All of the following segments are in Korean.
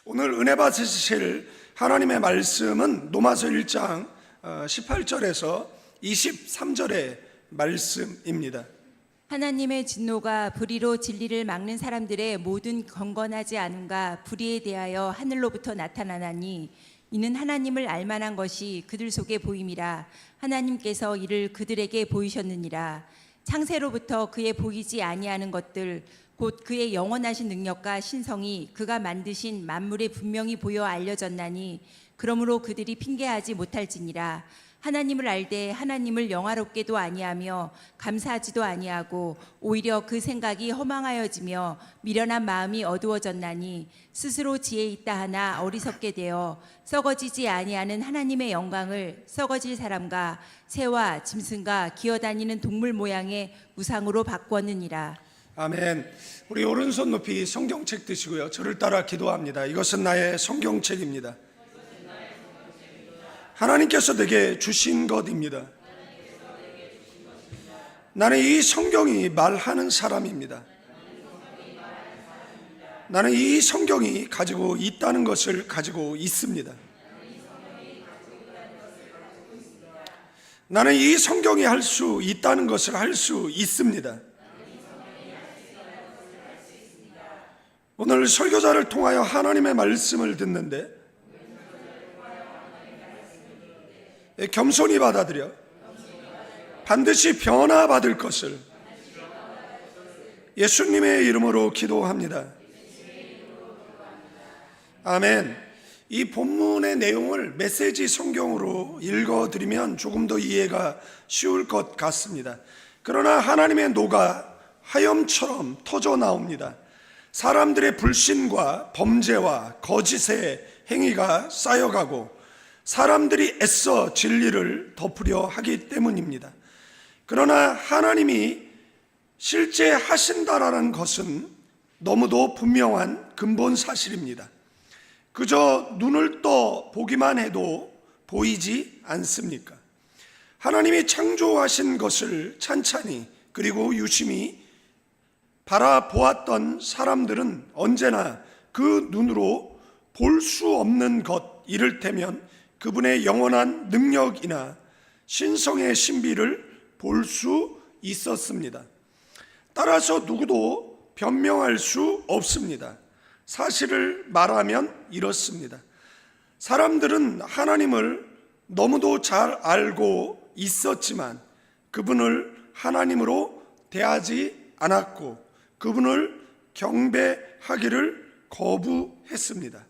오늘 은혜 받으실 하나님의 말씀은 로마서 1장 18절에서 23절의 말씀입니다. 하나님의 진노가 불의로 진리를 막는 사람들의 모든 경건하지 않음과 불의에 대하여 하늘로부터 나타나나니 이는 하나님을 알만한 것이 그들 속에 보임이라. 하나님께서 이를 그들에게 보이셨느니라. 창세로부터 그의 보이지 아니하는 것들 곧 그의 영원하신 능력과 신성이 그가 만드신 만물에 분명히 보여 알려졌나니 그러므로 그들이 핑계하지 못할지니라. 하나님을 알되 하나님을 영화롭게도 아니하며 감사하지도 아니하고 오히려 그 생각이 허망하여지며 미련한 마음이 어두워졌나니 스스로 지혜 있다 하나 어리석게 되어 썩어지지 아니하는 하나님의 영광을 썩어질 사람과 새와 짐승과 기어다니는 동물 모양의 우상으로 바꾸었느니라. 아멘. 우리 오른손 높이 성경책 드시고요, 저를 따라 기도합니다. 이것은 나의 성경책입니다. 하나님께서 내게 주신 것입니다. 나는 이 성경이 말하는 사람입니다. 나는 이 성경이 가지고 있다는 것을 가지고 있습니다. 나는 이 성경이 할 수 있다는 것을 할 수 있습니다. 오늘 설교자를 통하여 하나님의 말씀을 듣는데 겸손히 받아들여 반드시 변화받을 것을 예수님의 이름으로 기도합니다. 아멘. 이 본문의 내용을 메시지 성경으로 읽어드리면 조금 더 이해가 쉬울 것 같습니다. 그러나 하나님의 노가 하염처럼 터져 나옵니다. 사람들의 불신과 범죄와 거짓의 행위가 쌓여가고 사람들이 애써 진리를 덮으려 하기 때문입니다. 그러나 하나님이 실제 하신다라는 것은 너무도 분명한 근본 사실입니다. 그저 눈을 떠 보기만 해도 보이지 않습니까? 하나님이 창조하신 것을 찬찬히 그리고 유심히 바라보았던 사람들은 언제나 그 눈으로 볼 수 없는 것, 이를테면 그분의 영원한 능력이나 신성의 신비를 볼 수 있었습니다. 따라서 누구도 변명할 수 없습니다. 사실을 말하면 이렇습니다. 사람들은 하나님을 너무도 잘 알고 있었지만 그분을 하나님으로 대하지 않았고 그분을 경배하기를 거부했습니다.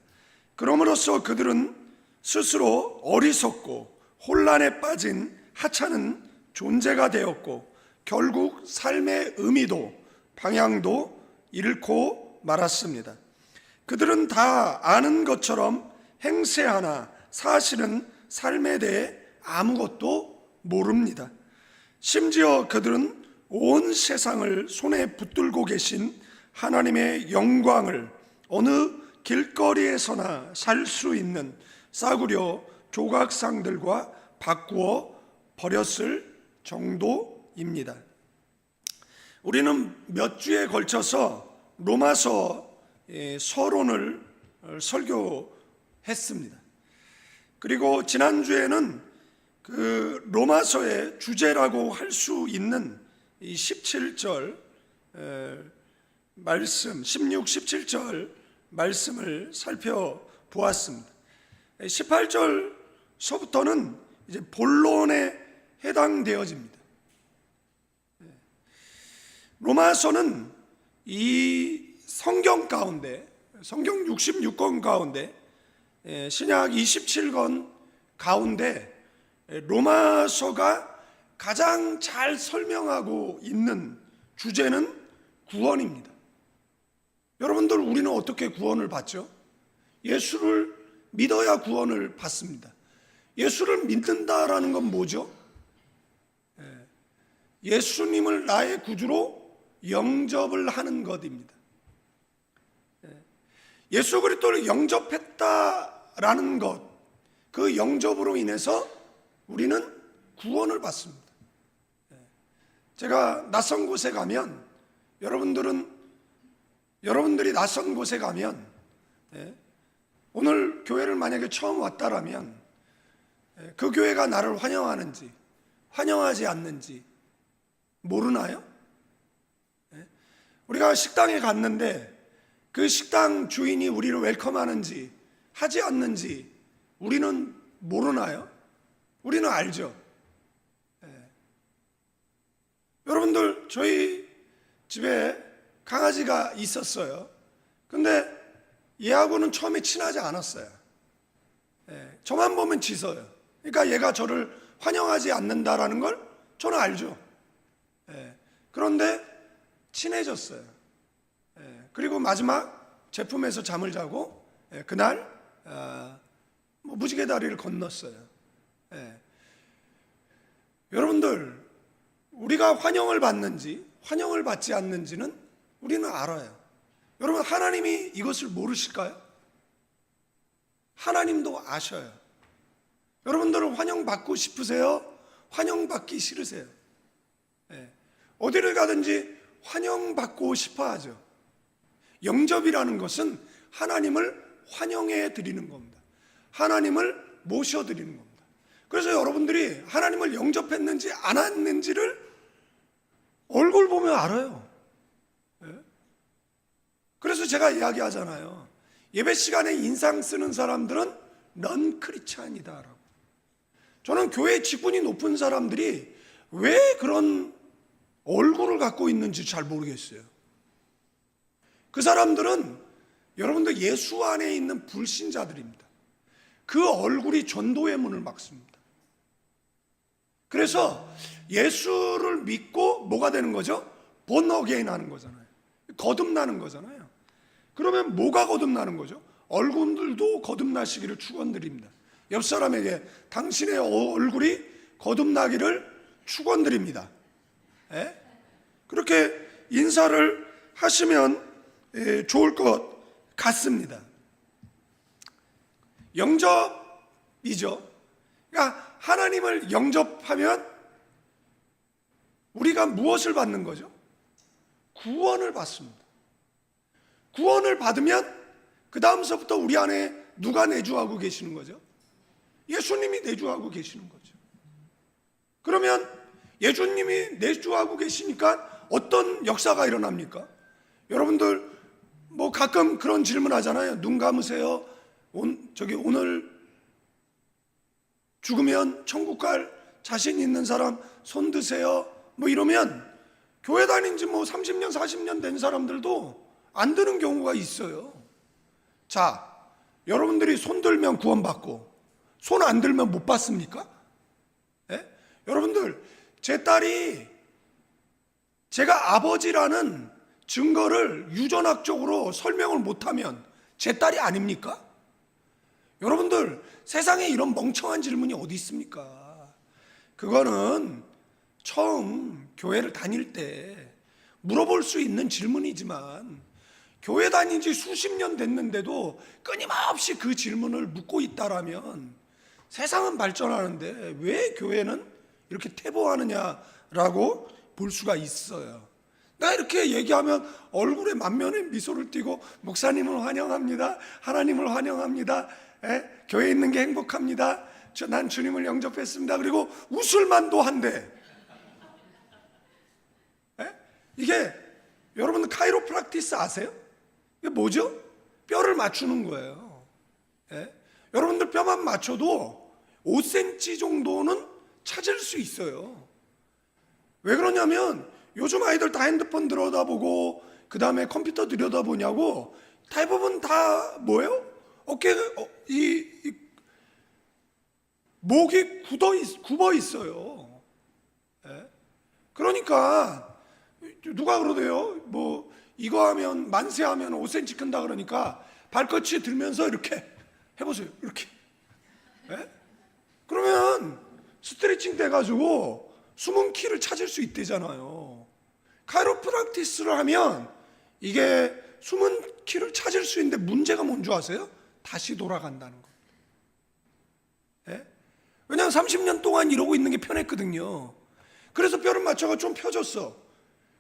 그럼으로써 그들은 스스로 어리석고 혼란에 빠진 하찮은 존재가 되었고 결국 삶의 의미도 방향도 잃고 말았습니다. 그들은 다 아는 것처럼 행세하나 사실은 삶에 대해 아무것도 모릅니다. 심지어 그들은 온 세상을 손에 붙들고 계신 하나님의 영광을 어느 길거리에서나 살 수 있는 싸구려 조각상들과 바꾸어 버렸을 정도입니다. 우리는 몇 주에 걸쳐서 로마서 서론을 설교했습니다. 그리고 지난주에는 그 로마서의 주제라고 할 수 있는 이 17절 말씀, 16, 17절 말씀을 살펴보았습니다. 18절서부터는 이제 본론에 해당되어집니다. 로마서는 이 성경 가운데, 성경 66권 가운데, 신약 27권 가운데 로마서가 가장 잘 설명하고 있는 주제는 구원입니다. 여러분들, 우리는 어떻게 구원을 받죠? 예수를 믿어야 구원을 받습니다. 예수를 믿는다라는 건 뭐죠? 예수님을 나의 구주로 영접을 하는 것입니다. 예수 그리스도를 영접했다라는 것, 그 영접으로 인해서 우리는 구원을 받습니다. 제가 낯선 곳에 가면 여러분들이 낯선 곳에 가면 오늘 교회를 만약에 처음 왔다라면 그 교회가 나를 환영하는지 환영하지 않는지 모르나요? 우리가 식당에 갔는데 그 식당 주인이 우리를 웰컴하는지 하지 않는지 우리는 모르나요? 우리는 알죠. 여러분들, 저희 집에 강아지가 있었어요. 근데 얘하고는 처음에 친하지 않았어요. 저만 보면 짖어요. 그러니까 얘가 저를 환영하지 않는다라는 걸 저는 알죠. 그런데 친해졌어요. 그리고 마지막 제품에서 잠을 자고 그날 무지개 다리를 건넜어요. 여러분들, 우리가 환영을 받는지 환영을 받지 않는지는 우리는 알아요. 여러분, 하나님이 이것을 모르실까요? 하나님도 아셔요. 여러분들은 환영받고 싶으세요? 환영받기 싫으세요? 어디를 가든지 환영받고 싶어 하죠. 영접이라는 것은 하나님을 환영해 드리는 겁니다. 하나님을 모셔 드리는 겁니다. 그래서 여러분들이 하나님을 영접했는지 안 했는지를 얼굴 보면 알아요. 그래서 제가 이야기하잖아요. 예배 시간에 인상 쓰는 사람들은 넌 크리스찬이다라고. 저는 교회 직분이 높은 사람들이 왜 그런 얼굴을 갖고 있는지 잘 모르겠어요. 그 사람들은 여러분들 예수 안에 있는 불신자들입니다. 그 얼굴이 전도의 문을 막습니다. 그래서 예수를 믿고 뭐가 되는 거죠? 본 어게인 하는 거잖아요. 거듭나는 거잖아요. 그러면 뭐가 거듭나는 거죠? 얼굴들도 거듭나시기를 축원드립니다. 옆 사람에게 당신의 얼굴이 거듭나기를 축원드립니다. 그렇게 인사를 하시면 좋을 것 같습니다. 영접이죠. 그러니까 하나님을 영접하면 우리가 무엇을 받는 거죠? 구원을 받습니다. 구원을 받으면 그 다음서부터 우리 안에 누가 내주하고 계시는 거죠? 예수님이 내주하고 계시는 거죠. 그러면 예수님이 내주하고 계시니까 어떤 역사가 일어납니까? 여러분들 뭐 가끔 그런 질문 하잖아요. 눈 감으세요. 오늘 죽으면 천국 갈 자신 있는 사람 손 드세요. 뭐 이러면 교회 다닌 지 뭐 30년 40년 된 사람들도 안 드는 경우가 있어요. 자, 여러분들이 손 들면 구원받고 손 안 들면 못 받습니까? 여러분들, 제 딸이 제가 아버지라는 증거를 유전학적으로 설명을 못하면 제 딸이 아닙니까? 여러분들, 세상에 이런 멍청한 질문이 어디 있습니까? 그거는 처음 교회를 다닐 때 물어볼 수 있는 질문이지만 교회 다닌 지 수십 년 됐는데도 끊임없이 그 질문을 묻고 있다라면 세상은 발전하는데 왜 교회는 이렇게 퇴보하느냐라고 볼 수가 있어요. 내가 이렇게 얘기하면 얼굴에 만면에 미소를 띠고 목사님을 환영합니다. 하나님을 환영합니다. 교회에 있는 게 행복합니다. 난 주님을 영접했습니다. 그리고 웃을만도 한데 이게 여러분 카이로프락티스 아세요? 이게 뭐죠? 뼈를 맞추는 거예요. 여러분들 뼈만 맞춰도 5cm 정도는 찾을 수 있어요. 왜 그러냐면 요즘 아이들 다 핸드폰 들여다보고 그 다음에 컴퓨터 들여다보냐고 대부분 다 뭐예요? 어깨 목이 굽어 있어요. 그러니까 누가 그러대요. 뭐 이거 하면 만세하면 5cm 큰다 그러니까 발끝이 들면서 이렇게 해보세요. 이렇게. 그러면 스트레칭 돼가지고 숨은 키를 찾을 수 있대잖아요. 카이로프락티스를 하면 이게 숨은 키를 찾을 수 있는데 문제가 뭔 줄 아세요? 다시 돌아간다는 거예요. 왜냐하면 30년 동안 이러고 있는 게 편했거든요. 그래서 뼈를 맞춰가 좀 펴졌어.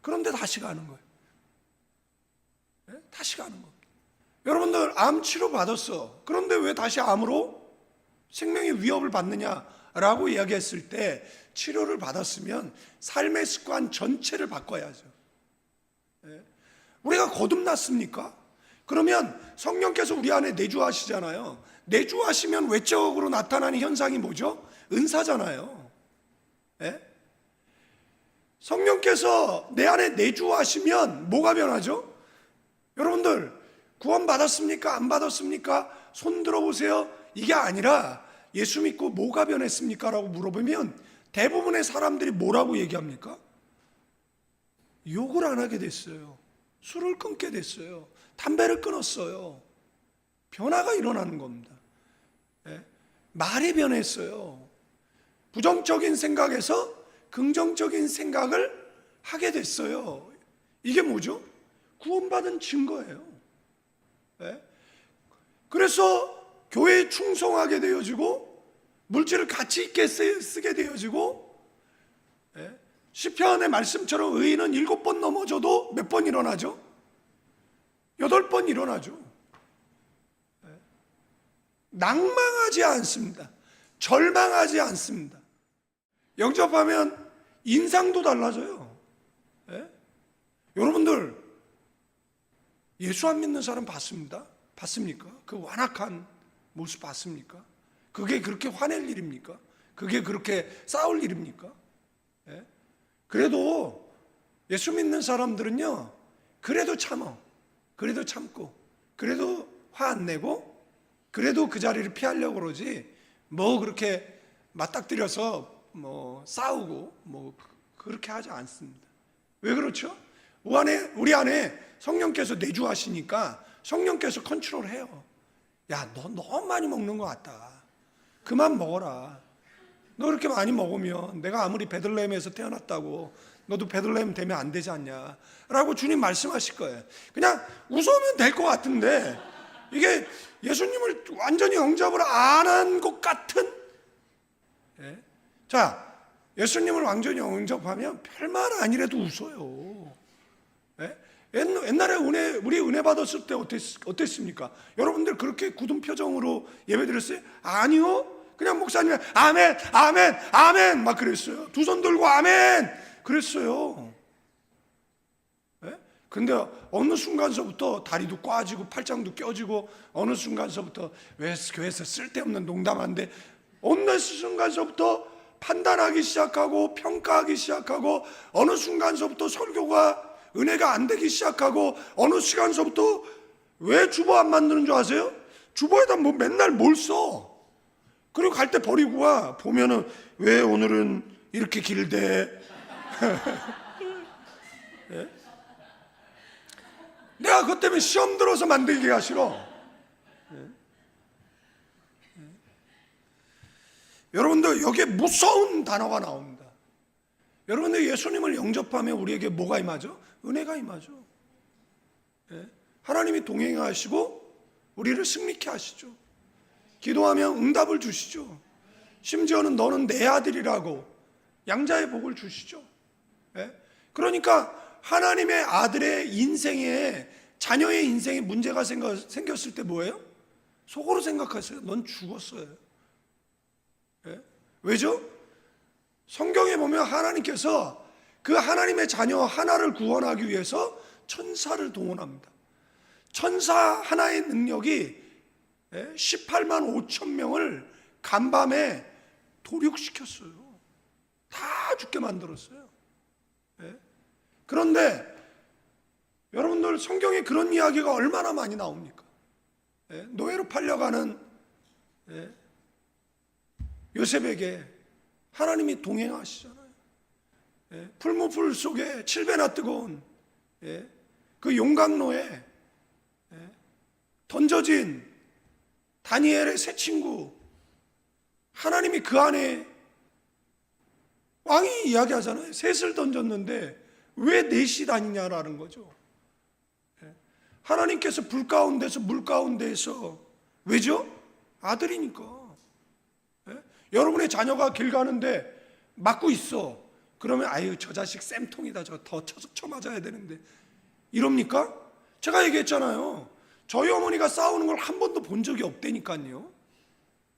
그런데 다시 가는 거예요. 다시 가는 겁니다. 여러분들 암 치료 받았어. 그런데 왜 다시 암으로 생명의 위협을 받느냐라고 이야기했을 때, 치료를 받았으면 삶의 습관 전체를 바꿔야죠. 우리가 거듭났습니까? 그러면 성령께서 우리 안에 내주하시잖아요. 내주하시면 외적으로 나타나는 현상이 뭐죠? 은사잖아요. 성령께서 내 안에 내주하시면 뭐가 변하죠? 여러분들 구원 받았습니까? 안 받았습니까? 손 들어보세요. 이게 아니라 예수 믿고 뭐가 변했습니까? 라고 물어보면 대부분의 사람들이 뭐라고 얘기합니까? 욕을 안 하게 됐어요. 술을 끊게 됐어요. 담배를 끊었어요. 변화가 일어나는 겁니다. 말이 변했어요. 부정적인 생각에서 긍정적인 생각을 하게 됐어요. 이게 뭐죠? 구원받은 증거예요. 그래서 교회에 충성하게 되어지고 물질을 가치 있게 쓰게 되어지고, 시편의 말씀처럼 의인은 7번 넘어져도 몇 번 일어나죠? 8번 일어나죠. 낭망하지 않습니다. 절망하지 않습니다. 영접하면 인상도 달라져요. 여러분들 예수 안 믿는 사람 봤습니다? 봤습니까? 그 완악한 모습 봤습니까? 그게 그렇게 화낼 일입니까? 그게 그렇게 싸울 일입니까? 그래도 예수 믿는 사람들은요, 그래도 참어, 그래도 참고, 그래도 화 안 내고, 그래도 그 자리를 피하려고 그러지, 뭐 그렇게 맞닥뜨려서 뭐 싸우고 뭐 그렇게 하지 않습니다. 왜 그렇죠? 우리 안에 성령께서 내주하시니까 성령께서 컨트롤해요. 야, 너 너무 많이 먹는 것 같다. 그만 먹어라. 너 그렇게 많이 먹으면 내가 아무리 베들레헴에서 태어났다고 너도 베들레헴 되면 안 되지 않냐 라고 주님 말씀하실 거예요. 그냥 웃으면 될 것 같은데, 이게 예수님을 완전히 영접을 안 한 것 같은, 자, 예수님을 완전히 영접하면 별말 아니라도 웃어요. 옛날에 우리 은혜 받았을 때 어땠습니까? 여러분들 그렇게 굳은 표정으로 예배 드렸어요? 아니요. 그냥 목사님 아멘 아멘 아멘 막 그랬어요. 두 손 들고 아멘 그랬어요. 근데 어느 순간서부터 다리도 꽈지고 팔짱도 껴지고, 어느 순간서부터 왜 교회에서 쓸데없는 농담하는데, 어느 순간서부터 판단하기 시작하고 평가하기 시작하고, 어느 순간서부터 설교가 은혜가 안 되기 시작하고, 어느 시간서부터 왜 주보 안 만드는 줄 아세요? 주보에다 뭐 맨날 뭘 써. 그리고 갈 때 버리고 와. 보면은 왜 오늘은 이렇게 길대. 내가 그것 때문에 시험 들어서 만들기가 싫어. 여러분들 여기에 무서운 단어가 나옵니다. 여러분들 예수님을 영접하면 우리에게 뭐가 임하죠? 은혜가 임하죠. 하나님이 동행하시고 우리를 승리케 하시죠. 기도하면 응답을 주시죠. 심지어는 너는 내 아들이라고 양자의 복을 주시죠. 그러니까 하나님의 아들의 인생에, 자녀의 인생에 문제가 생겼을 때 뭐예요? 속으로 생각하세요. 넌 죽었어요. 왜죠? 성경에 보면 하나님께서 그 하나님의 자녀 하나를 구원하기 위해서 천사를 동원합니다. 천사 하나의 능력이 18만 5천 명을 간밤에 도륙시켰어요. 다 죽게 만들었어요. 그런데 여러분들 성경에 그런 이야기가 얼마나 많이 나옵니까? 노예로 팔려가는 요셉에게 하나님이 동행하시잖아요. 풀무불 속에 7배나 뜨거운 그 용광로에 던져진 다니엘의 새 친구, 하나님이 그 안에, 왕이 이야기하잖아요. 셋을 던졌는데 왜 넷이 다니냐라는 거죠. 하나님께서 불 가운데서 물 가운데에서, 왜죠? 아들이니까. 여러분의 자녀가 길 가는데 맞고 있어. 그러면 아유 저 자식 쌤통이다. 저 더 쳐맞아야 되는데 이럽니까? 제가 얘기했잖아요. 저희 어머니가 싸우는 걸 한 번도 본 적이 없다니까요.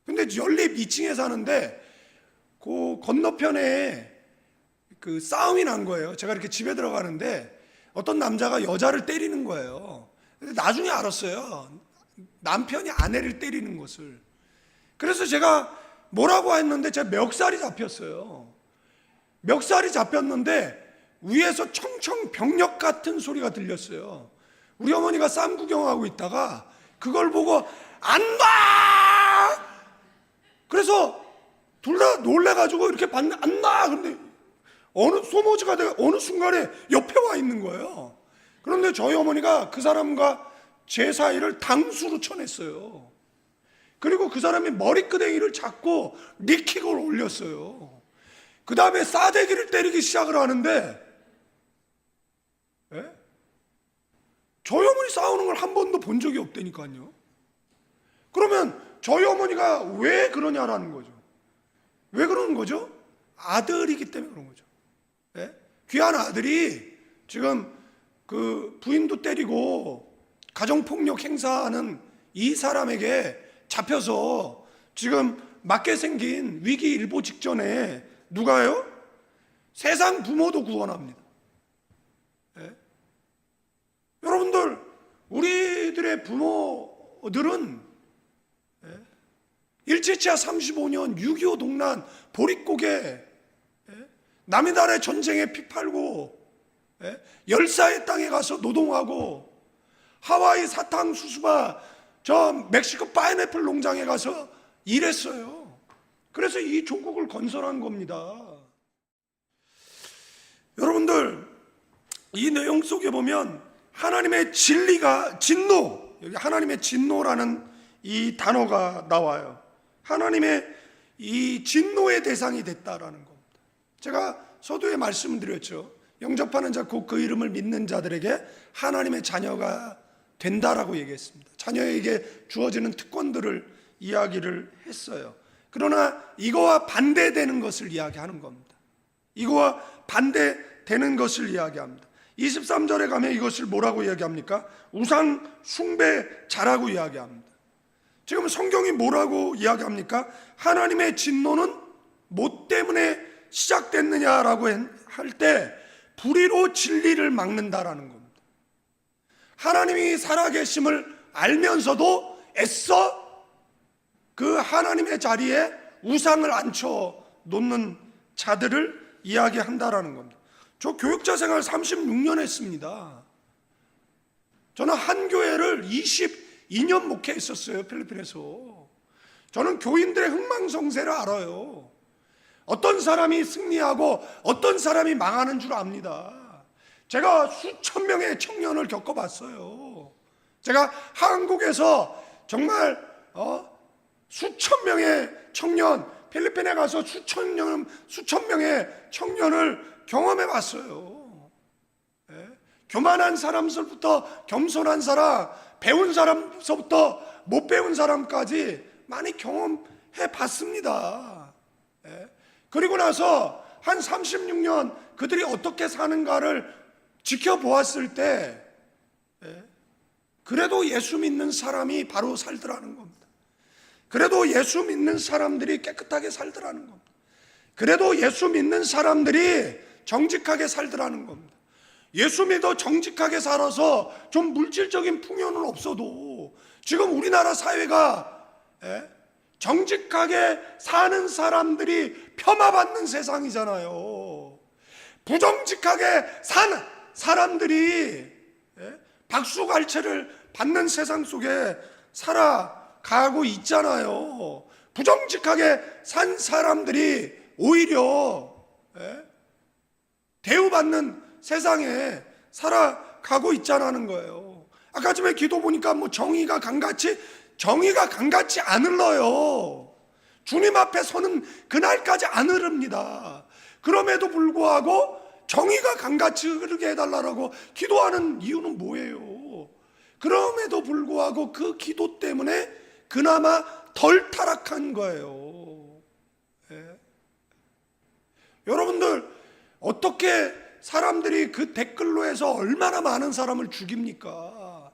근데 연립 2층에 사는데 그 건너편에 그 싸움이 난 거예요. 제가 이렇게 집에 들어가는데 어떤 남자가 여자를 때리는 거예요. 근데 나중에 알았어요. 남편이 아내를 때리는 것을. 그래서 제가 뭐라고 했는데 제 멱살이 잡혔어요. 멱살이 잡혔는데 위에서 청청 병력 같은 소리가 들렸어요. 우리 어머니가 쌈 구경하고 있다가 그걸 보고 안 놔! 그래서 둘 다 놀래가지고 이렇게 봤는데 안 놔! 근데 어느 소모지가 내가 어느 순간에 옆에 와 있는 거예요. 그런데 저희 어머니가 그 사람과 제 사이를 당수로 쳐냈어요. 그리고 그 사람이 머리끄댕이를 잡고 니킥을 올렸어요. 그 다음에 싸대기를 때리기 시작을 하는데 예? 저희 어머니 싸우는 걸 한 번도 본 적이 없다니까요. 그러면 저희 어머니가 왜 그러냐라는 거죠. 왜 그러는 거죠? 아들이기 때문에 그런 거죠. 예? 귀한 아들이 지금 그 부인도 때리고 가정폭력 행사하는 이 사람에게 잡혀서 지금 맞게 생긴 위기 일보 직전에 누가요? 세상 부모도 구원합니다. 예? 여러분들, 우리들의 부모들은 177차 35년 6.25 동란 보릿고개 남의 나라의 전쟁에 피 팔고 열사의 땅에 가서 노동하고 하와이 사탕수수바 저 멕시코 파인애플 농장에 가서 일했어요. 그래서 이 조국을 건설한 겁니다. 여러분들, 이 내용 속에 보면 하나님의 진리가 진노, 여기 하나님의 진노라는 이 단어가 나와요. 하나님의 이 진노의 대상이 됐다라는 겁니다. 제가 서두에 말씀드렸죠. 영접하는 자 곧 그 이름을 믿는 자들에게 하나님의 자녀가 된다라고 얘기했습니다. 자녀에게 주어지는 특권들을 이야기를 했어요. 그러나 이거와 반대되는 것을 이야기하는 겁니다. 이거와 반대되는 것을 이야기합니다. 23절에 가면 이것을 뭐라고 이야기합니까? 우상 숭배자라고 이야기합니다. 지금 성경이 뭐라고 이야기합니까? 하나님의 진노는 뭐 때문에 시작됐느냐라고 할 때 불의로 진리를 막는다라는 겁니다. 하나님이 살아계심을 알면서도 애써 그 하나님의 자리에 우상을 앉혀 놓는 자들을 이야기한다라는 겁니다. 저 교육자 생활 36년 했습니다. 저는 한 교회를 22년 목회했었어요. 필리핀에서. 저는 교인들의 흥망성쇠를 알아요. 어떤 사람이 승리하고 어떤 사람이 망하는 줄 압니다. 제가 수천 명의 청년을 겪어봤어요. 제가 한국에서 정말 수천 명의 청년, 필리핀에 가서 수천 명의 청년을 경험해봤어요. 예? 교만한 사람서부터 겸손한 사람, 배운 사람서부터 못 배운 사람까지 많이 경험해봤습니다. 예? 그리고 나서 한 36년 그들이 어떻게 사는가를 지켜보았을 때 그래도 예수 믿는 사람이 바로 살더라는 겁니다. 그래도 예수 믿는 사람들이 깨끗하게 살더라는 겁니다. 그래도 예수 믿는 사람들이 정직하게 살더라는 겁니다. 예수 믿어 정직하게 살아서 좀 물질적인 풍요는 없어도 지금 우리나라 사회가 정직하게 사는 사람들이 폄하받는 세상이잖아요. 부정직하게 사는 사람들이 박수갈채를 받는 세상 속에 살아가고 있잖아요. 부정직하게 산 사람들이 오히려 대우받는 세상에 살아가고 있자라는 거예요. 아까 전에 기도 보니까 뭐 정의가 강같이 안 흘러요. 주님 앞에 서는 그날까지 안 흐릅니다. 그럼에도 불구하고 정의가 강같이 흐르게 해달라고 기도하는 이유는 뭐예요? 그럼에도 불구하고 그 기도 때문에 그나마 덜 타락한 거예요. 여러분들, 어떻게 사람들이 그 댓글로 해서 얼마나 많은 사람을 죽입니까?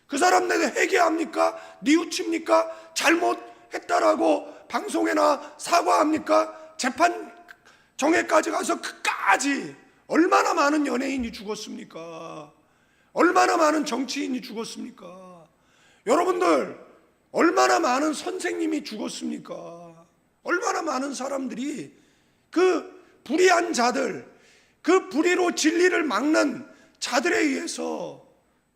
그 사람들에게 회개합니까? 뉘우칩니까? 잘못했다라고 방송에나 사과합니까? 재판 정회까지 가서 끝까지 얼마나 많은 연예인이 죽었습니까? 얼마나 많은 정치인이 죽었습니까? 여러분들, 얼마나 많은 선생님이 죽었습니까? 얼마나 많은 사람들이 그 불의한 자들, 그 불의로 진리를 막는 자들에 의해서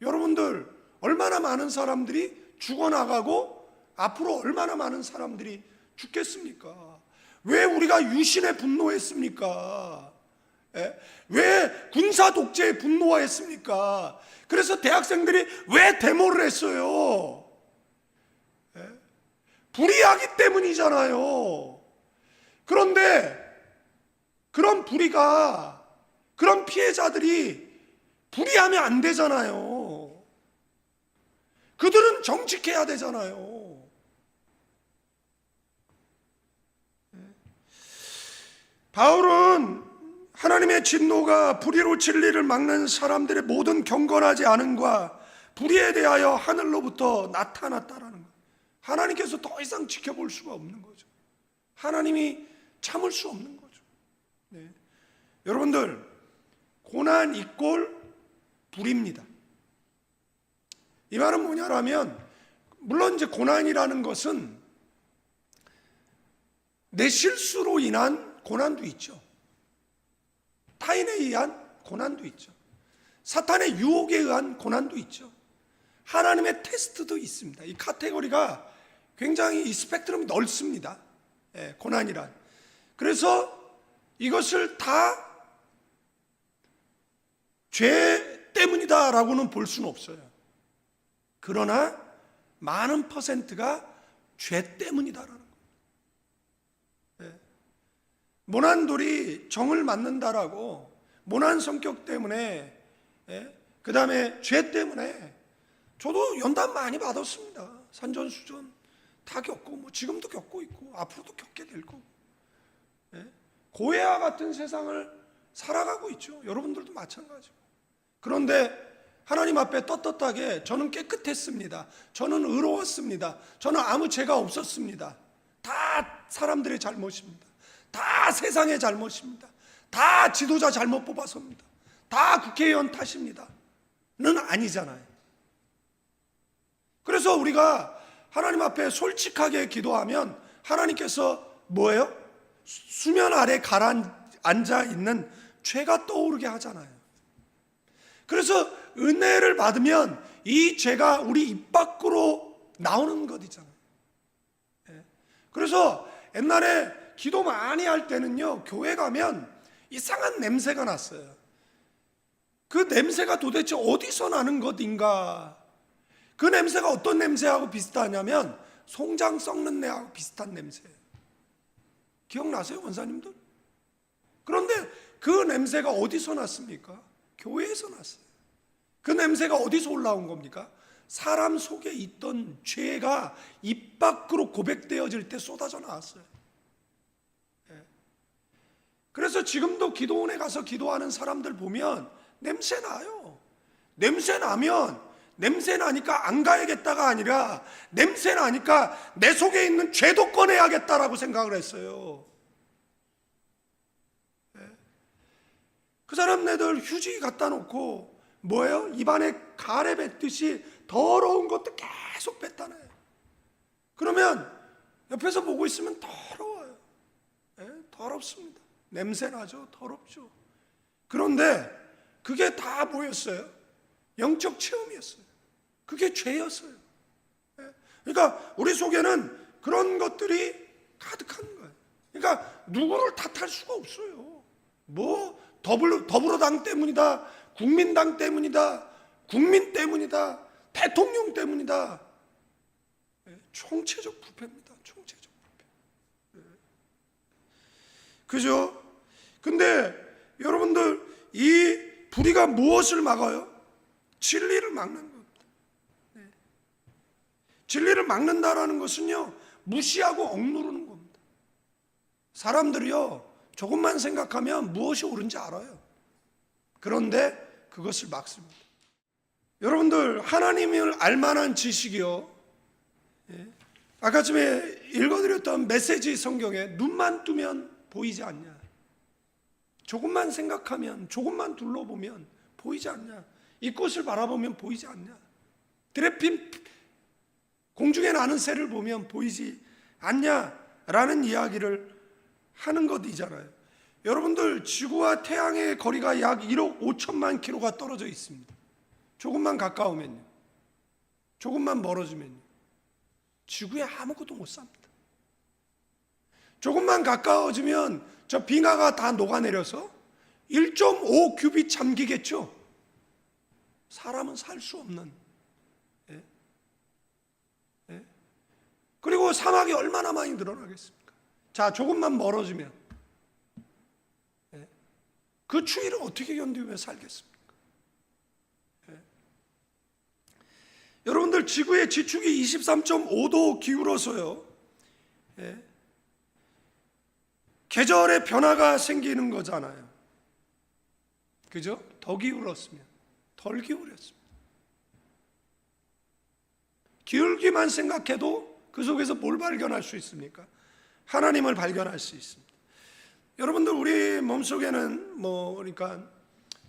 여러분들 얼마나 많은 사람들이 죽어나가고 앞으로 얼마나 많은 사람들이 죽겠습니까? 왜 우리가 유신에 분노했습니까? 왜 군사 독재에 분노했습니까? 그래서 대학생들이 왜 데모를 했어요? 불의하기 때문이잖아요. 그런데 그런 불의가, 그런 피해자들이 불의하면 안 되잖아요. 그들은 정직해야 되잖아요. 바울은 하나님의 진노가 불의로 진리를 막는 사람들의 모든 경건하지 않음과 불의에 대하여 하늘로부터 나타났다라는 거예요. 하나님께서 더 이상 지켜볼 수가 없는 거죠. 하나님이 참을 수 없는 거죠. 네. 여러분들, 고난 이꼴 불의입니다. 이 말은 뭐냐라면, 물론 이제 고난이라는 것은 내 실수로 인한 고난도 있죠. 타인에 의한 고난도 있죠. 사탄의 유혹에 의한 고난도 있죠. 하나님의 테스트도 있습니다. 이 카테고리가 굉장히 이 스펙트럼이 넓습니다. 고난이란. 그래서 이것을 다 죄 때문이다라고는 볼 수는 없어요. 그러나 많은 퍼센트가 죄 때문이다라는 거예요. 모난돌이 정을 맞는다라고, 모난 성격 때문에, 그 다음에 죄 때문에 저도 연단 많이 받았습니다. 산전수전 다 겪고, 뭐 지금도 겪고 있고 앞으로도 겪게 될 거고, 고해와 같은 세상을 살아가고 있죠. 여러분들도 마찬가지고. 그런데 하나님 앞에 떳떳하게 저는 깨끗했습니다. 저는 의로웠습니다. 저는 아무 죄가 없었습니다. 다 사람들의 잘못입니다. 다 세상의 잘못입니다. 다 지도자 잘못 뽑아서입니다. 다 국회의원 탓입니다. 는 아니잖아요. 그래서 우리가 하나님 앞에 솔직하게 기도하면 하나님께서 뭐예요? 수면 아래 가라앉아 있는 죄가 떠오르게 하잖아요. 그래서 은혜를 받으면 이 죄가 우리 입 밖으로 나오는 것이잖아요. 그래서 옛날에 기도 많이 할 때는요, 교회 가면 이상한 냄새가 났어요. 그 냄새가 도대체 어디서 나는 것인가? 그 냄새가 어떤 냄새하고 비슷하냐면 송장 썩는 내하고 비슷한 냄새예요. 기억나세요, 원사님들? 그런데 그 냄새가 어디서 났습니까? 교회에서 났어요. 그 냄새가 어디서 올라온 겁니까? 사람 속에 있던 죄가 입 밖으로 고백되어질 때 쏟아져 나왔어요. 그래서 지금도 기도원에 가서 기도하는 사람들 보면 냄새 나요. 냄새 나면 냄새 나니까 안 가야겠다가 아니라 냄새 나니까 내 속에 있는 죄도 꺼내야겠다라고 생각을 했어요. 그 사람네들 휴지 갖다 놓고 뭐예요? 입안에 가래 뱉듯이 더러운 것도 계속 뱉다네요. 그러면 옆에서 보고 있으면 더러워요. 더럽습니다. 냄새 나죠? 더럽죠. 그런데 그게 다 뭐였어요? 영적 체험이었어요. 그게 죄였어요. 그러니까 우리 속에는 그런 것들이 가득한 거예요. 그러니까 누구를 탓할 수가 없어요. 뭐 더불어당 때문이다, 국민당 때문이다, 국민 때문이다, 대통령 때문이다. 총체적 부패입니다. 총체적 부패. 그죠? 근데 여러분들, 이 불의가 무엇을 막아요? 진리를 막는 겁니다. 진리를 막는다라는 것은요, 무시하고 억누르는 겁니다. 사람들이요, 조금만 생각하면 무엇이 옳은지 알아요. 그런데 그것을 막습니다. 여러분들 하나님을 알만한 지식이요, 아까 전에 읽어드렸던 메시지 성경에 눈만 뜨면 보이지 않냐, 조금만 생각하면, 조금만 둘러보면 보이지 않냐, 이 꽃을 바라보면 보이지 않냐, 드레핀 공중에 나는 새를 보면 보이지 않냐라는 이야기를 하는 것이잖아요. 여러분들 지구와 태양의 거리가 약 1억 5천만 킬로가 떨어져 있습니다. 조금만 가까우면요, 조금만 멀어지면요, 지구에 아무것도 못 삽니다. 조금만 가까워지면 저 빙하가 다 녹아내려서 1.5 큐빅 잠기겠죠. 사람은 살 수 없는. 그리고 사막이 얼마나 많이 늘어나겠습니까? 자, 조금만 멀어지면 그 추위를 어떻게 견디며 살겠습니까? 여러분들 지구의 지축이 23.5도 기울어서요, 계절의 변화가 생기는 거잖아요. 그죠? 더 기울었으면, 덜 기울였습니다. 기울기만 생각해도 그 속에서 뭘 발견할 수 있습니까? 하나님을 발견할 수 있습니다. 여러분들 우리 몸속에는 그러니까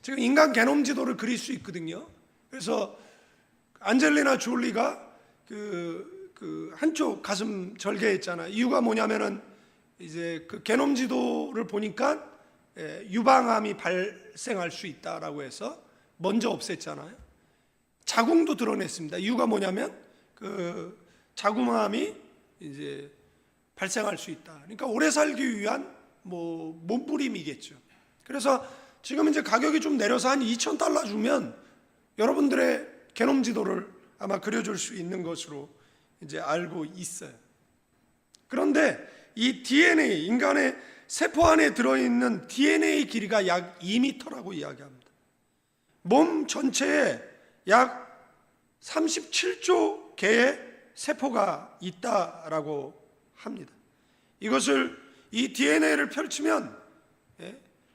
지금 인간 게놈 지도를 그릴 수 있거든요. 그래서 안젤리나 졸리가 그 한쪽 가슴 절개했잖아요. 이유가 뭐냐면은 이제 그 게놈 지도를 보니까 유방암이 발생할 수 있다라고 해서 먼저 없앴잖아요. 자궁도 드러냈습니다. 이유가 뭐냐면 그 자궁암이 이제 발생할 수 있다. 그러니까 오래 살기 위한 몸부림이겠죠. 그래서 지금 이제 가격이 좀 내려서 한 $2,000 주면 여러분들의 게놈 지도를 아마 그려줄 수 있는 것으로 이제 알고 있어요. 그런데 이 DNA, 인간의 세포 안에 들어있는 DNA 길이가 약 2m라고 이야기합니다. 몸 전체에 약 37조 개의 세포가 있다라고 합니다. 이 DNA를 펼치면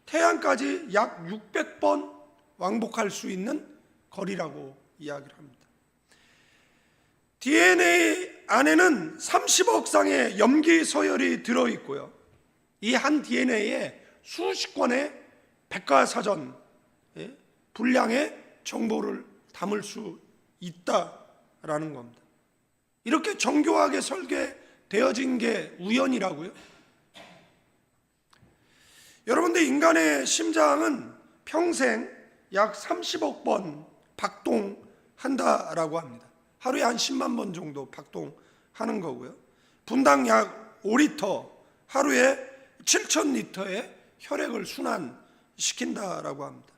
태양까지 약 600번 왕복할 수 있는 거리라고 이야기를 합니다. DNA 안에는 30억 쌍의 염기 서열이 들어있고요, 이 한 DNA에 수십 권의 백과사전 분량의 정보를 담을 수 있다라는 겁니다. 이렇게 정교하게 설계되어진 게 우연이라고요? 여러분들 인간의 심장은 평생 약 30억 번 박동한다라고 합니다. 하루에 한 10만 번 정도 박동하는 거고요. 분당 약 5리터, 하루에 7,000리터의 혈액을 순환시킨다라고 합니다.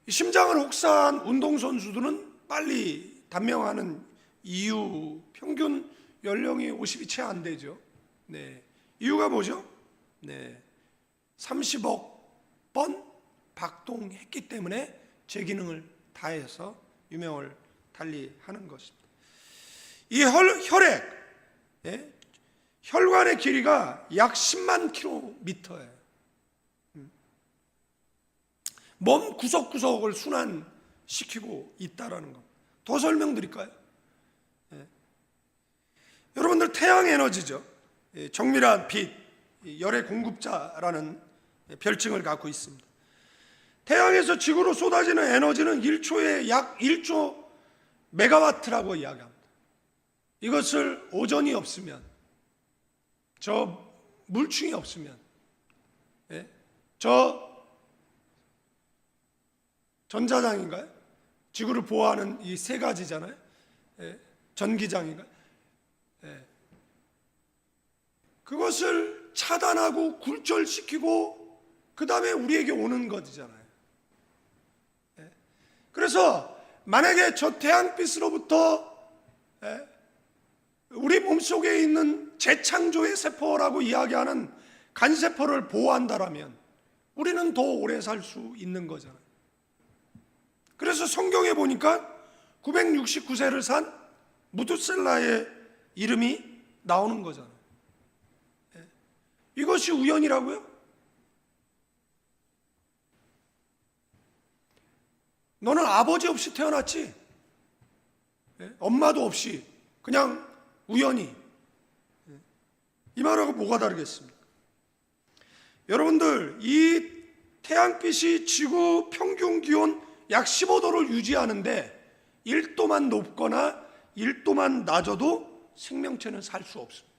심장을 혹사한 운동선수들은 빨리 단명하는 이유, 평균 연령이 50이 채 안 되죠. 이유가 뭐죠? 30억 번 박동했기 때문에 제 기능을 다해서 유명을 달리하는 것입니다. 이 혈액, 혈관의 길이가 약 10만 킬로미터예요. 몸 구석구석을 순환시키고 있다라는 겁니다. 더 설명드릴까요? 여러분들 태양 에너지죠. 정밀한 빛, 열의 공급자라는 별칭을 갖고 있습니다. 태양에서 지구로 쏟아지는 에너지는 1초에 약 1조 메가와트라고 이야기합니다. 이것을 오전이 없으면, 저 물충이 없으면, 저 전자장인가요? 지구를 보호하는 이 세 가지잖아요. 전기장인가요? 그것을 차단하고 굴절시키고 그 다음에 우리에게 오는 것이잖아요. 그래서 만약에 저 태양빛으로부터 우리 몸속에 있는 재창조의 세포라고 이야기하는 간세포를 보호한다라면 우리는 더 오래 살 수 있는 거잖아요. 그래서 성경에 보니까 969세를 산 무두셀라의 이름이 나오는 거잖아요. 이것이 우연이라고요? 너는 아버지 없이 태어났지? 엄마도 없이 그냥 우연히. 이 말하고 뭐가 다르겠습니까? 여러분들, 이 태양빛이 지구 평균 기온 약 15도를 유지하는데 1도만 높거나 1도만 낮아도 생명체는 살 수 없습니다.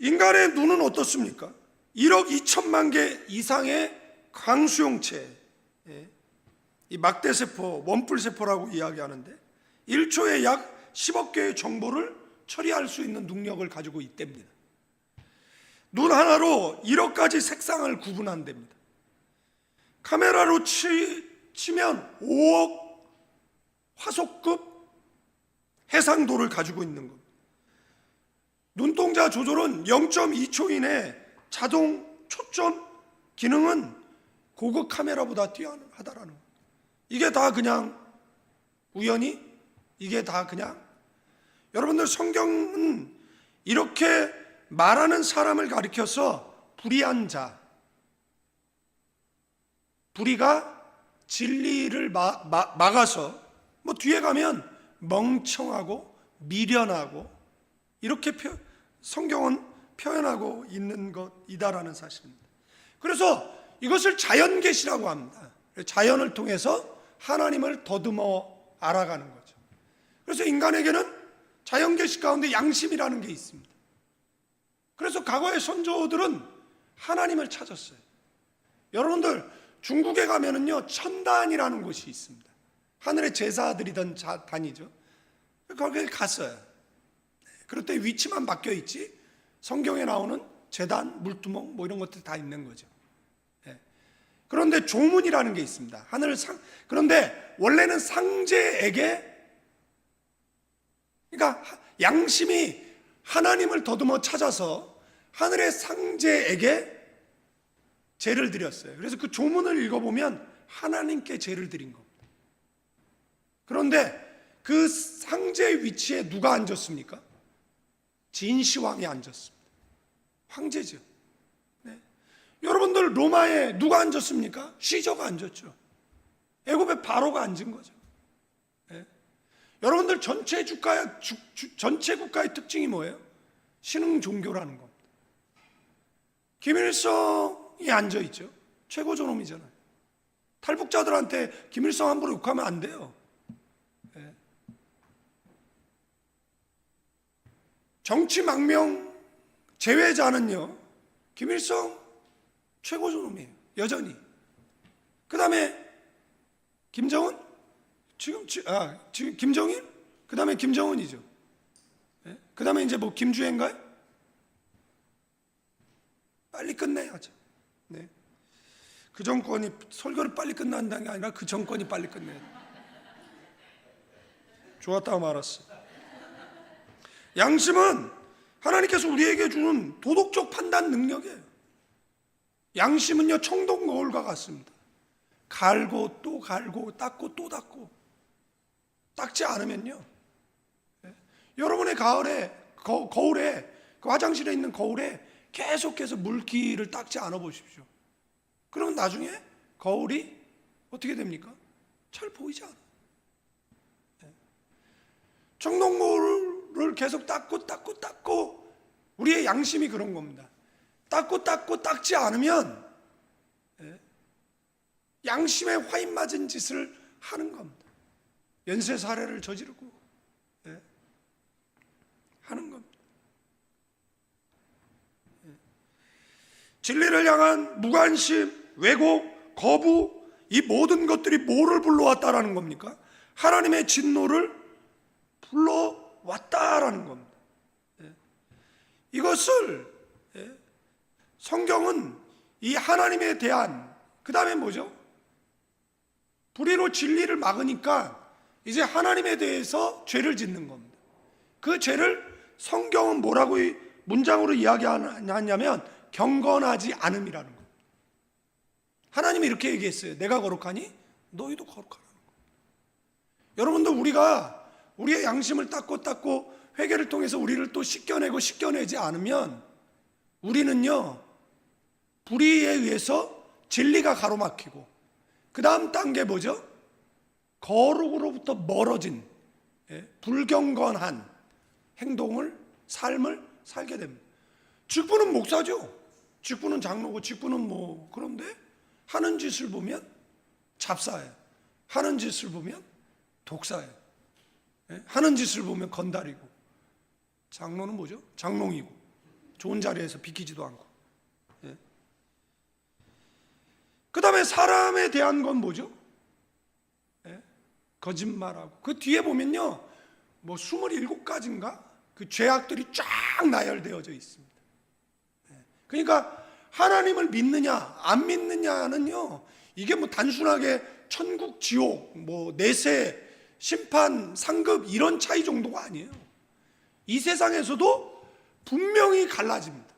인간의 눈은 어떻습니까? 1억 2천만 개 이상의 광수용체, 이 막대세포, 원뿔세포라고 이야기하는데 1초에 약 10억 개의 정보를 처리할 수 있는 능력을 가지고 있답니다. 눈 하나로 1억 가지 색상을 구분한답니다. 카메라로 치면 5억 화소급 해상도를 가지고 있는 겁니다. 눈동자 조절은 0.2초 이내 자동 초점 기능은 고급 카메라보다 뛰어나다라는 거예요. 이게 다 그냥 우연히? 이게 다 그냥? 여러분들, 성경은 이렇게 말하는 사람을 가리켜서 불의한 자, 불의가 진리를 막아서 뭐 뒤에 가면 멍청하고 미련하고 이렇게 성경은 표현하고 있는 것이다라는 사실입니다. 그래서 이것을 자연계시라고 합니다. 자연을 통해서 하나님을 더듬어 알아가는 거죠. 그래서 인간에게는 자연계시 가운데 양심이라는 게 있습니다. 그래서 과거의 선조들은 하나님을 찾았어요. 여러분들, 중국에 가면은요 천단이라는 곳이 있습니다. 하늘의 제사드리던 단이죠. 거기에 갔어요. 그럴 때 위치만 바뀌어 있지 성경에 나오는 제단, 물두멍 뭐 이런 것들 다 있는 거죠. 그런데 조문이라는 게 있습니다. 그런데 원래는 상제에게, 그러니까 양심이 하나님을 더듬어 찾아서 하늘의 상제에게 제를 드렸어요. 그래서 그 조문을 읽어보면 하나님께 제를 드린 겁니다. 그런데 그 상제 위치에 누가 앉았습니까? 진시황이 앉았습니다. 황제죠. 네. 여러분들, 로마에 누가 앉았습니까? 시저가 앉았죠. 애굽의 바로가 앉은 거죠. 네. 여러분들, 전체 국가의 특징이 뭐예요? 신흥 종교라는 겁니다. 김일성이 앉아있죠. 최고 존엄이잖아요. 탈북자들한테 김일성 함부로 욕하면 안 돼요. 네. 정치 망명 제외자는요, 김일성 최고 존엄이에요. 여전히. 그 다음에 김정은? 지금 김정일? 그 다음에 김정은이죠. 네? 그 다음에 이제 뭐 김주혜인가요? 빨리 끝내야죠. 네. 그 정권이 설교를 빨리 끝난다는 게 아니라 그 정권이 빨리 끝내야 돼. 좋았다고 말았어. 양심은 하나님께서 우리에게 주는 도덕적 판단 능력이에요. 양심은요 청동 거울과 같습니다. 갈고 또 갈고 닦고 또 닦고, 닦지 않으면요, 여러분의 거울에, 그 화장실에 있는 거울에 계속해서 물기를 닦지 않아 보십시오. 그러면 나중에 거울이 어떻게 됩니까? 잘 보이지 않아요. 청동 거울을 계속 닦고 우리의 양심이 그런 겁니다. 닦고 닦지 않으면 양심에 화인 맞은 짓을 하는 겁니다. 연쇄살해를 저지르고 하는 겁니다. 진리를 향한 무관심, 왜곡, 거부, 이 모든 것들이 뭐를 불러왔다라는 겁니까? 하나님의 진노를 불러왔다라는 겁니다. 이것을 성경은 이 하나님에 대한, 그 다음에 뭐죠? 불의로 진리를 막으니까 이제 하나님에 대해서 죄를 짓는 겁니다. 그 죄를 성경은 뭐라고 문장으로 이야기하냐면 경건하지 않음이라는 겁니다. 하나님이 이렇게 얘기했어요. 내가 거룩하니 너희도 거룩하라는 겁니다. 여러분들, 우리가 우리의 양심을 닦고 회개를 통해서 우리를 또 씻겨내지 않으면 우리는요 불의에 의해서 진리가 가로막히고, 그 다음 단계 뭐죠? 거룩으로부터 멀어진 불경건한 행동을, 삶을 살게 됩니다. 직분은 목사죠. 직분은 장로고, 직분은 뭐, 그런데 하는 짓을 보면 잡사예요. 하는 짓을 보면 독사예요. 하는 짓을 보면 건달이고. 장로는 뭐죠? 장롱이고, 좋은 자리에서 비키지도 않고. 그 다음에 사람에 대한 건 뭐죠? 거짓말하고. 그 뒤에 보면요, 뭐 27가지인가 그 죄악들이 쫙 나열되어져 있습니다. 그러니까 하나님을 믿느냐 안 믿느냐는요, 이게 뭐 단순하게 천국 지옥, 뭐 내세, 심판, 상급 이런 차이 정도가 아니에요. 이 세상에서도 분명히 갈라집니다.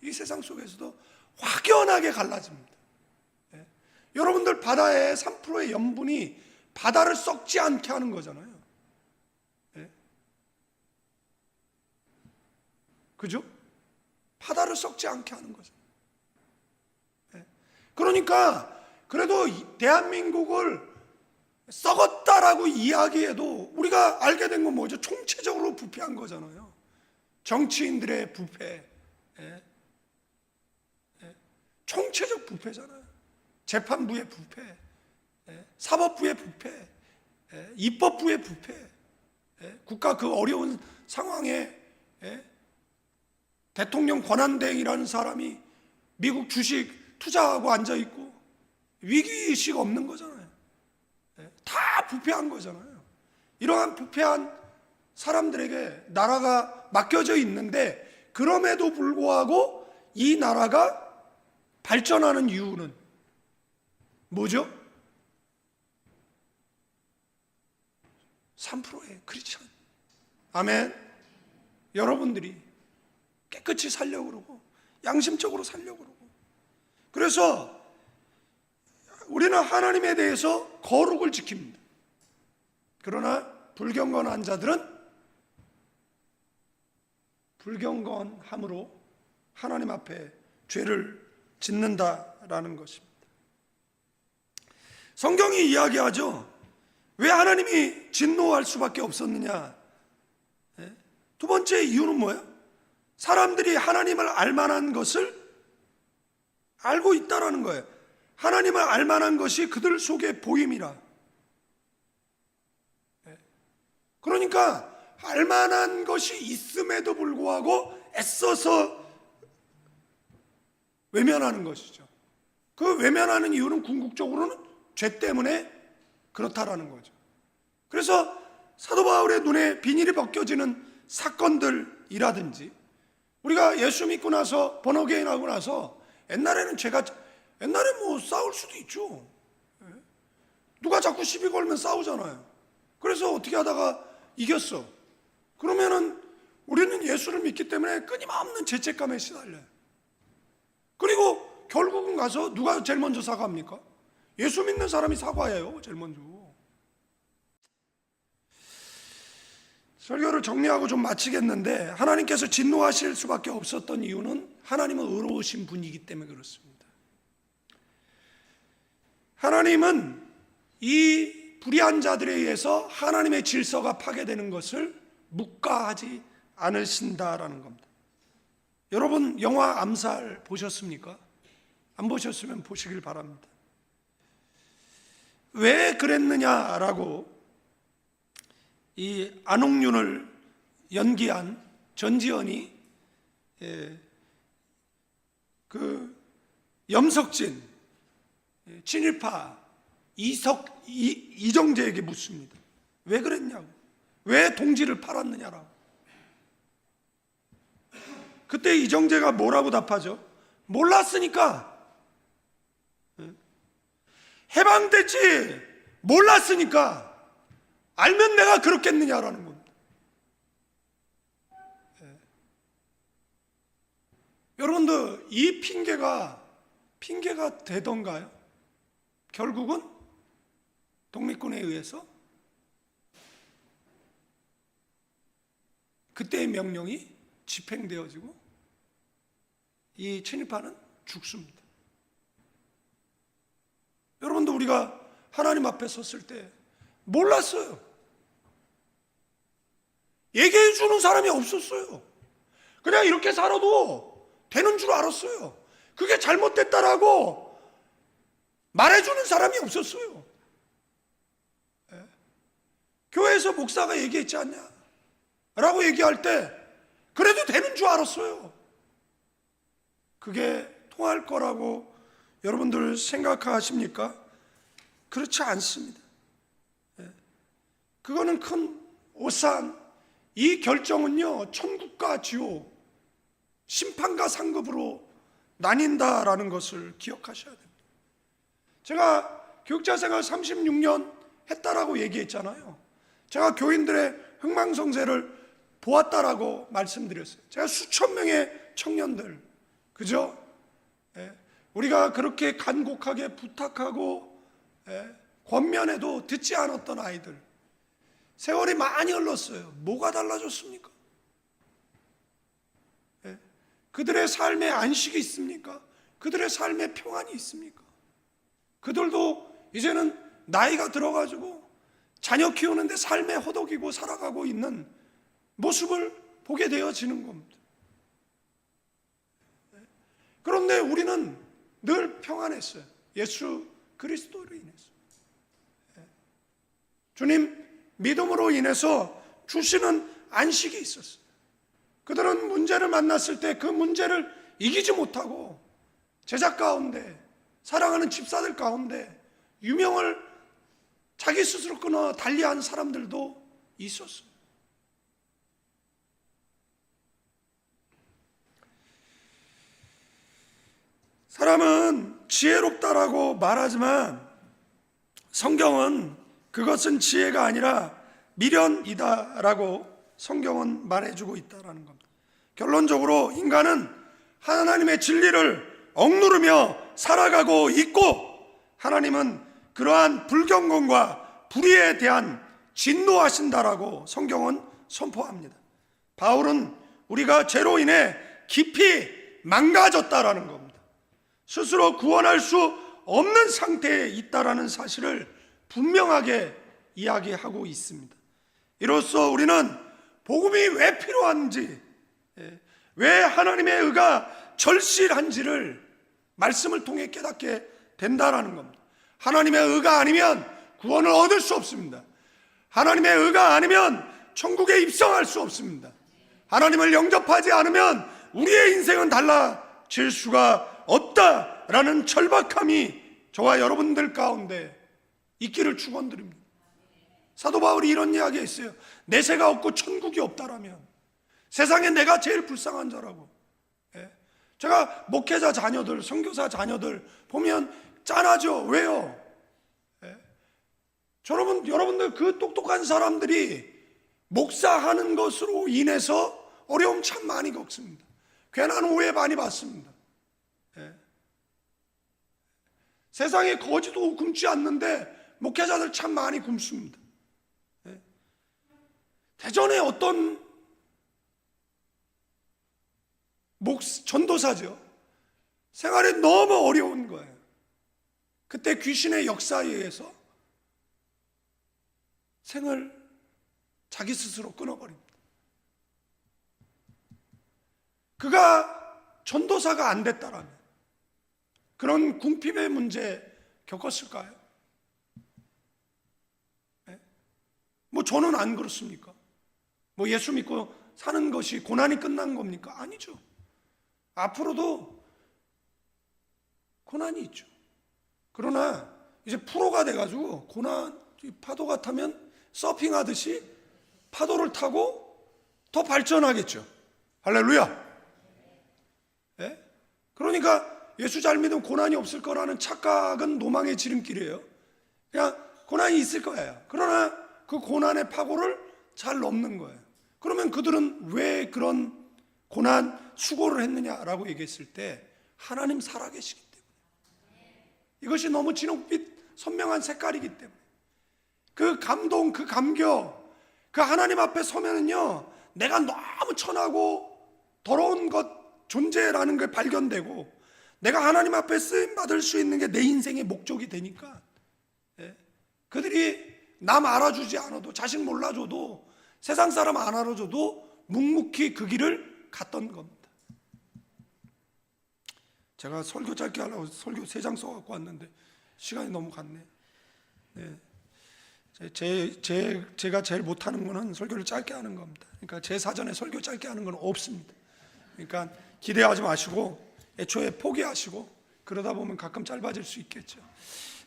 이 세상 속에서도 확연하게 갈라집니다. 여러분들 바다에 3%의 염분이 바다를 썩지 않게 하는 거잖아요. 그죠? 바다를 썩지 않게 하는 거죠. 그러니까 그래도 대한민국을 썩었다라고 이야기해도 우리가 알게 된 건 뭐죠? 총체적으로 부패한 거잖아요. 정치인들의 부패, 총체적 부패잖아요. 재판부의 부패, 사법부의 부패, 입법부의 부패, 국가 그 어려운 상황에 대통령 권한대행이라는 사람이 미국 주식 투자하고 앉아있고 위기의식 없는 거잖아요. 다 부패한 거잖아요. 이러한 부패한 사람들에게 나라가 맡겨져 있는데, 그럼에도 불구하고 이 나라가 발전하는 이유는 뭐죠? 3%의 크리스찬. 아멘. 여러분들이 깨끗이 살려고 그러고 양심적으로 살려고 그러고, 그래서 우리는 하나님에 대해서 거룩을 지킵니다. 그러나 불경건한 자들은 불경건함으로 하나님 앞에 죄를 짓는다라는 것입니다. 성경이 이야기하죠. 왜 하나님이 진노할 수밖에 없었느냐? 두 번째 이유는 뭐예요? 사람들이 하나님을 알만한 것을 알고 있다라는 거예요. 하나님을 알만한 것이 그들 속에 보임이라. 그러니까 알만한 것이 있음에도 불구하고 애써서 외면하는 것이죠. 그 외면하는 이유는 궁극적으로는 죄 때문에 그렇다라는 거죠. 그래서 사도 바울의 눈에 비닐이 벗겨지는 사건들이라든지, 우리가 예수 믿고 나서 번어게인 하고 나서 옛날에 뭐 싸울 수도 있죠. 누가 자꾸 시비 걸면 싸우잖아요. 그래서 어떻게 하다가 이겼어. 그러면은 우리는 예수를 믿기 때문에 끊임없는 죄책감에 시달려요. 그리고 결국은 가서 누가 제일 먼저 사과합니까? 예수 믿는 사람이 사과해요, 제일 먼저. 설교를 정리하고 좀 마치겠는데, 하나님께서 진노하실 수밖에 없었던 이유는 하나님은 의로우신 분이기 때문에 그렇습니다. 하나님은 이 불의한 자들에 의해서 하나님의 질서가 파괴되는 것을 묵과하지 않으신다라는 겁니다. 여러분 영화 암살 보셨습니까? 안 보셨으면 보시길 바랍니다. 왜 그랬느냐라고 이 안홍윤을 연기한 전지현이 그 염석진, 친일파 이정재에게 묻습니다. 왜 그랬냐고. 왜 동지를 팔았느냐라고. 그때 이정재가 뭐라고 답하죠? 몰랐으니까. 해방됐지 몰랐으니까. 알면 내가 그렇겠느냐라는 겁니다. 여러분들 이 핑계가 되던가요? 결국은 독립군에 의해서 그때의 명령이 집행되어지고 이 친일파는 죽습니다. 여러분도 우리가 하나님 앞에 섰을 때 몰랐어요. 얘기해 주는 사람이 없었어요. 그냥 이렇게 살아도 되는 줄 알았어요. 그게 잘못됐다라고 말해주는 사람이 없었어요. 교회에서 목사가 얘기했지 않냐? 라고 얘기할 때 그래도 되는 줄 알았어요. 그게 통할 거라고 여러분들 생각하십니까? 그렇지 않습니다. 그거는 큰 오산, 이 결정은요, 천국과 지옥, 심판과 상급으로 나뉜다라는 것을 기억하셔야 됩니다. 제가 교육자 생활 36년 했다라고 얘기했잖아요. 제가 교인들의 흥망성쇠를 보았다라고 말씀드렸어요. 제가 수천 명의 청년들, 그죠? 우리가 그렇게 간곡하게 부탁하고 권면해도 듣지 않았던 아이들, 세월이 많이 흘렀어요. 뭐가 달라졌습니까? 그들의 삶에 안식이 있습니까? 그들의 삶에 평안이 있습니까? 그들도 이제는 나이가 들어가지고 자녀 키우는데 삶에 허덕이고 살아가고 있는 모습을 보게 되어지는 겁니다. 그런데 우리는 늘 평안했어요. 예수 그리스도로 인해서. 주님 믿음으로 인해서 주시는 안식이 있었어요. 그들은 문제를 만났을 때 그 문제를 이기지 못하고 제자 가운데, 사랑하는 집사들 가운데 유명을 자기 스스로 끊어 달리한 사람들도 있었어요. 사람은 지혜롭다라고 말하지만 성경은 그것은 지혜가 아니라 미련이다라고 성경은 말해주고 있다라는 겁니다. 결론적으로 인간은 하나님의 진리를 억누르며 살아가고 있고, 하나님은 그러한 불경건과 불의에 대한 진노하신다라고 성경은 선포합니다. 바울은 우리가 죄로 인해 깊이 망가졌다라는 겁니다. 스스로 구원할 수 없는 상태에 있다라는 사실을 분명하게 이야기하고 있습니다. 이로써 우리는 복음이 왜 필요한지, 왜 하나님의 의가 절실한지를 말씀을 통해 깨닫게 된다라는 겁니다. 하나님의 의가 아니면 구원을 얻을 수 없습니다. 하나님의 의가 아니면 천국에 입성할 수 없습니다. 하나님을 영접하지 않으면 우리의 인생은 달라질 수가 없다라는 절박함이 저와 여러분들 가운데 있기를 축원드립니다. 사도 바울이 이런 이야기 했어요. 내세가 없고 천국이 없다라면 세상에 내가 제일 불쌍한 자라고. 제가 목회자 자녀들, 선교사 자녀들 보면 짠하죠. 왜요? 여러분들 그 똑똑한 사람들이 목사하는 것으로 인해서 어려움 참 많이 겪습니다. 괜한 오해 많이 받습니다. 세상에 거지도 굶지 않는데 목회자들 참 많이 굶습니다. 대전에 어떤 전도사죠. 생활이 너무 어려운 거예요. 그때 귀신의 역사에 의해서 생을 자기 스스로 끊어버립니다. 그가 전도사가 안 됐다라면 그런 궁핍의 문제 겪었을까요? 뭐 저는 안 그렇습니까? 뭐 예수 믿고 사는 것이 고난이 끝난 겁니까? 아니죠. 앞으로도 고난이 있죠. 그러나 이제 프로가 돼가지고 고난 파도가 타면 서핑하듯이 파도를 타고 더 발전하겠죠. 할렐루야. 그러니까 예수 잘 믿으면 고난이 없을 거라는 착각은 노망의 지름길이에요. 그냥 고난이 있을 거예요. 그러나 그 고난의 파고를 잘 넘는 거예요. 그러면 그들은 왜 그런 고난, 수고를 했느냐라고 얘기했을 때 하나님 살아계시기 때문에, 이것이 너무 진홍빛 선명한 색깔이기 때문에, 그 감동, 그 감격, 그 하나님 앞에 서면은요, 내가 너무 천하고 더러운 것 존재라는 게 발견되고 내가 하나님 앞에 쓰임 받을 수 있는 게 내 인생의 목적이 되니까 그들이 남 알아주지 않아도, 자식 몰라줘도, 세상 사람 안 알아줘도 묵묵히 그 길을 갔던 겁니다. 제가 설교 짧게 하려고 설교 3장 써갖고 왔는데 시간이 너무 갔네. 제가 제일 못하는 거는 설교를 짧게 하는 겁니다. 그러니까 제 사전에 설교 짧게 하는 건 없습니다. 그러니까 기대하지 마시고 애초에 포기하시고 그러다 보면 가끔 짧아질 수 있겠죠.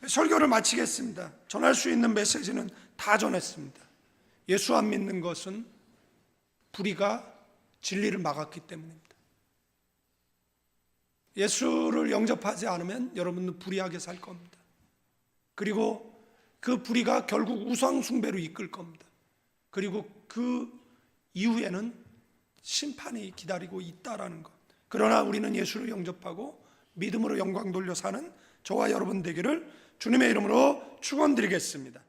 설교를 마치겠습니다. 전할 수 있는 메시지는 다 전했습니다. 예수 안 믿는 것은 불의가 진리를 막았기 때문입니다. 예수를 영접하지 않으면 여러분은 불의하게 살 겁니다. 그리고 그 불의가 결국 우상 숭배로 이끌 겁니다. 그리고 그 이후에는 심판이 기다리고 있다라는 것. 그러나 우리는 예수를 영접하고 믿음으로 영광 돌려 사는 저와 여러분 되기를 주님의 이름으로 축원드리겠습니다.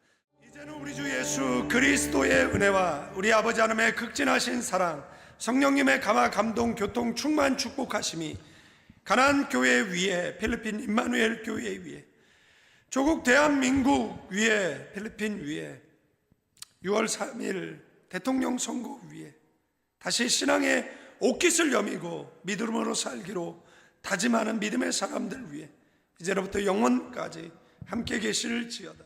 이제는 우리 주 예수 그리스도의 은혜와 우리 아버지 하나님의 극진하신 사랑, 성령님의 감화 감동 교통 충만 축복하심이 가나안 교회 위에, 필리핀 임마누엘 교회 위에, 조국 대한민국 위에, 필리핀 위에, 6월 3일 대통령 선거 위에 다시 신앙의 옷깃을 여미고 믿음으로 살기로 다짐하는 믿음의 사람들 위해 이제로부터 영원까지 함께 계실지어다.